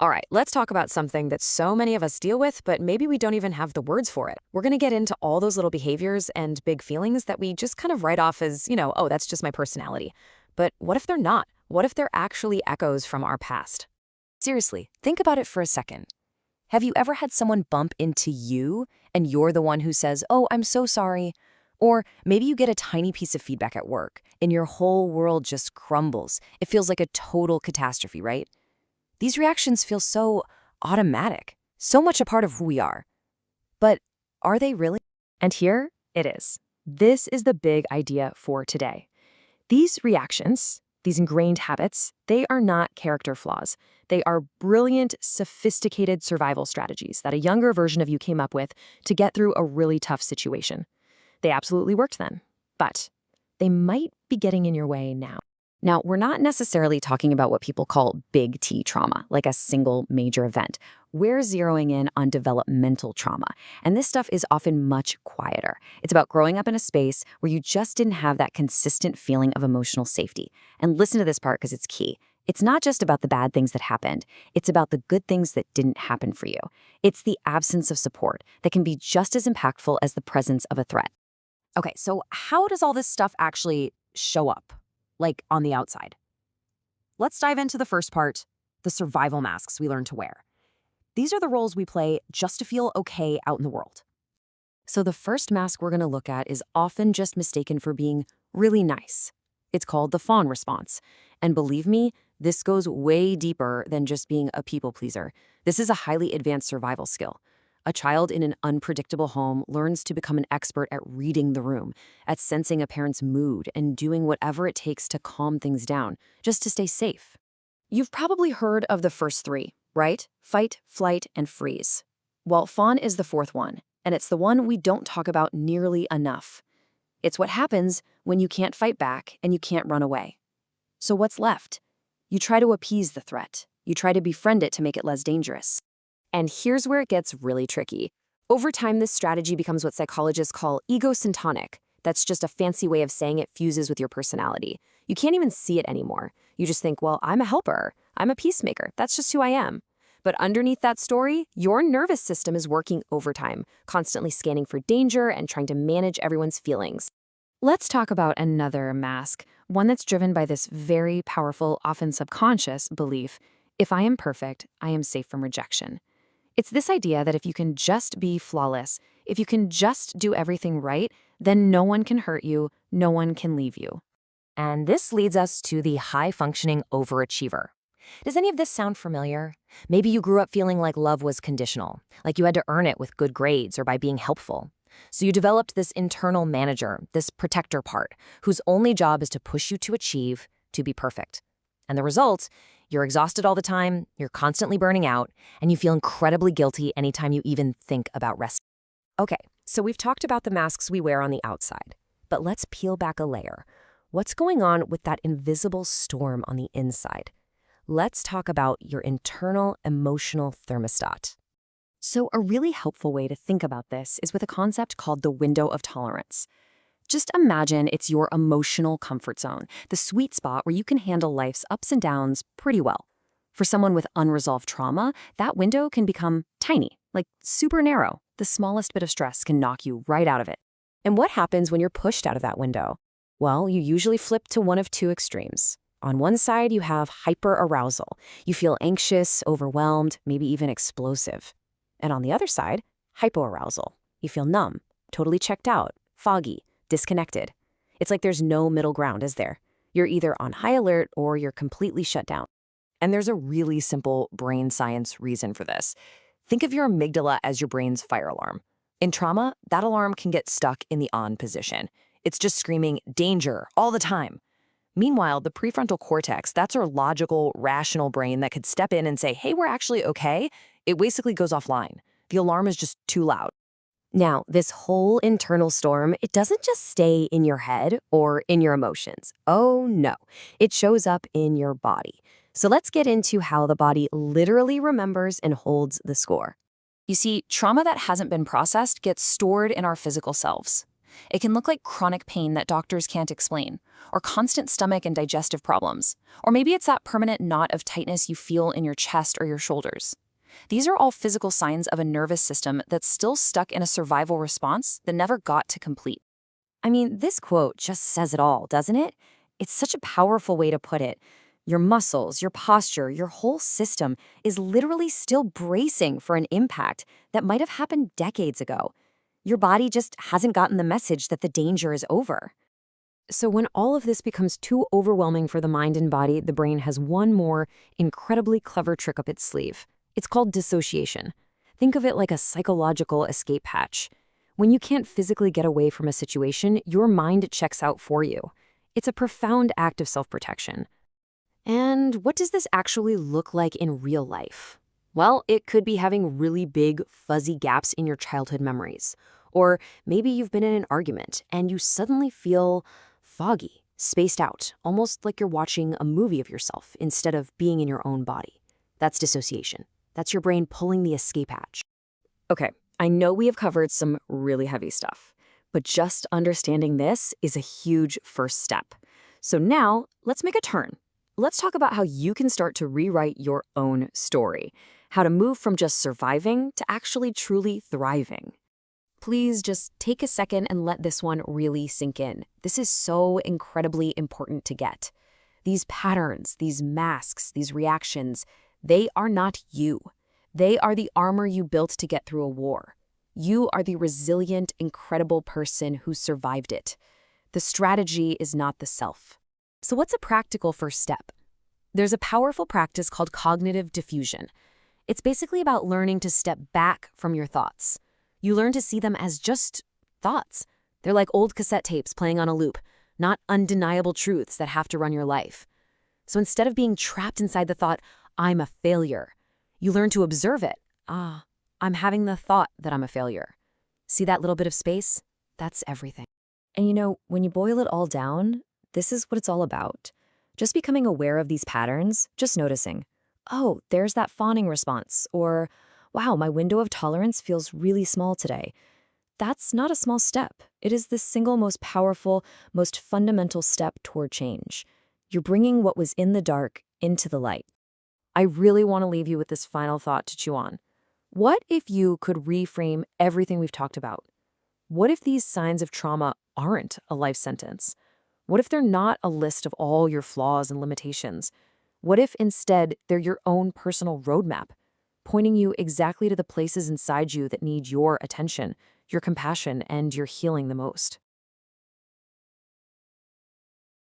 All right, let's talk about something that so many of us deal with, but maybe we don't even have the words for it. We're going to get into all those little behaviors and big feelings that we just kind of write off as, oh, that's just my personality. But what if they're not? What if they're actually echoes from our past? Seriously, think about it for a second. Have you ever had someone bump into you and you're the one who says, "Oh, I'm so sorry"? Or maybe you get a tiny piece of feedback at work and your whole world just crumbles. It feels like a total catastrophe, right? These reactions feel so automatic, so much a part of who we are. But are they really? And here it is. This is the big idea for today. These reactions, these ingrained habits, they are not character flaws. They are brilliant, sophisticated survival strategies that a younger version of you came up with to get through a really tough situation. They absolutely worked then, but they might be getting in your way now. Now, we're not necessarily talking about what people call big T trauma, like a single major event. We're zeroing in on developmental trauma, and this stuff is often much quieter. It's about growing up in a space where you just didn't have that consistent feeling of emotional safety. And listen to this part because it's key. It's not just about the bad things that happened. It's about the good things that didn't happen for you. It's the absence of support that can be just as impactful as the presence of a threat. Okay, so how does all this stuff actually show up, like on the outside? Let's dive into the first part, the survival masks we learn to wear. These are the roles we play just to feel okay out in the world. So the first mask we're going to look at is often just mistaken for being really nice. It's called the fawn response. And believe me, this goes way deeper than just being a people pleaser. This is a highly advanced survival skill. A child in an unpredictable home learns to become an expert at reading the room, at sensing a parent's mood and doing whatever it takes to calm things down, just to stay safe. You've probably heard of the first three, right? Fight, flight, and freeze. Well, fawn is the fourth one, and it's the one we don't talk about nearly enough. It's what happens when you can't fight back and you can't run away. So what's left? You try to appease the threat. You try to befriend it to make it less dangerous. And here's where it gets really tricky. Over time, this strategy becomes what psychologists call egosyntonic. That's just a fancy way of saying it fuses with your personality. You can't even see it anymore. You just think, well, I'm a helper. I'm a peacemaker. That's just who I am. But underneath that story, your nervous system is working overtime, constantly scanning for danger and trying to manage everyone's feelings. Let's talk about another mask, one that's driven by this very powerful, often subconscious belief: if I am perfect, I am safe from rejection. It's this idea that if you can just be flawless, if you can just do everything right, then no one can hurt you, no one can leave you. And this leads us to the high-functioning overachiever. Does any of this sound familiar? Maybe you grew up feeling like love was conditional, like you had to earn it with good grades or by being helpful. So you developed this internal manager, this protector part, whose only job is to push you to achieve, to be perfect. And the result: you're exhausted all the time, you're constantly burning out, and you feel incredibly guilty anytime you even think about rest. Okay, so we've talked about the masks we wear on the outside, but let's peel back a layer. What's going on with that invisible storm on the inside? Let's talk about your internal emotional thermostat. So a really helpful way to think about this is with a concept called the window of tolerance. Just imagine it's your emotional comfort zone, the sweet spot where you can handle life's ups and downs pretty well. For someone with unresolved trauma, that window can become tiny, like super narrow. The smallest bit of stress can knock you right out of it. And what happens when you're pushed out of that window? Well, you usually flip to one of two extremes. On one side, you have hyperarousal. You feel anxious, overwhelmed, maybe even explosive. And on the other side, hypoarousal. You feel numb, totally checked out, foggy, disconnected. It's like there's no middle ground, is there? You're either on high alert or you're completely shut down. And there's a really simple brain science reason for this. Think of your amygdala as your brain's fire alarm. In trauma, that alarm can get stuck in the on position. It's just screaming danger all the time. Meanwhile, the prefrontal cortex, that's our logical, rational brain that could step in and say, hey, we're actually okay. It basically goes offline. The alarm is just too loud. Now, this whole internal storm, it doesn't just stay in your head or in your emotions. Oh no, it shows up in your body. So let's get into how the body literally remembers and holds the score. You see, trauma that hasn't been processed gets stored in our physical selves. It can look like chronic pain that doctors can't explain, or constant stomach and digestive problems, or maybe it's that permanent knot of tightness you feel in your chest or your shoulders. These are all physical signs of a nervous system that's still stuck in a survival response that never got to complete. I mean, this quote just says it all, doesn't it? It's such a powerful way to put it. Your muscles, your posture, your whole system is literally still bracing for an impact that might have happened decades ago. Your body just hasn't gotten the message that the danger is over. So when all of this becomes too overwhelming for the mind and body, the brain has one more incredibly clever trick up its sleeve. It's called dissociation. Think of it like a psychological escape hatch. When you can't physically get away from a situation, your mind checks out for you. It's a profound act of self-protection. And what does this actually look like in real life? Well, it could be having really big, fuzzy gaps in your childhood memories. Or maybe you've been in an argument and you suddenly feel foggy, spaced out, almost like you're watching a movie of yourself instead of being in your own body. That's dissociation. That's your brain pulling the escape hatch. Okay, I know we have covered some really heavy stuff, but just understanding this is a huge first step. So now, let's make a turn. Let's talk about how you can start to rewrite your own story, how to move from just surviving to actually truly thriving. Please just take a second and let this one really sink in. This is so incredibly important to get. These patterns, these masks, these reactions, they are not you. They are the armor you built to get through a war. You are the resilient, incredible person who survived it. The strategy is not the self. So what's a practical first step? There's a powerful practice called cognitive diffusion. It's basically about learning to step back from your thoughts. You learn to see them as just thoughts. They're like old cassette tapes playing on a loop, not undeniable truths that have to run your life. So instead of being trapped inside the thought, I'm a failure, you learn to observe it. I'm having the thought that I'm a failure. See that little bit of space? That's everything. And you know, when you boil it all down, this is what it's all about. Just becoming aware of these patterns, just noticing, oh, there's that fawning response, or wow, my window of tolerance feels really small today. That's not a small step. It is the single most powerful, most fundamental step toward change. You're bringing what was in the dark into the light. I really want to leave you with this final thought to chew on. What if you could reframe everything we've talked about? What if these signs of trauma aren't a life sentence? What if they're not a list of all your flaws and limitations? What if instead they're your own personal roadmap, pointing you exactly to the places inside you that need your attention, your compassion, and your healing the most?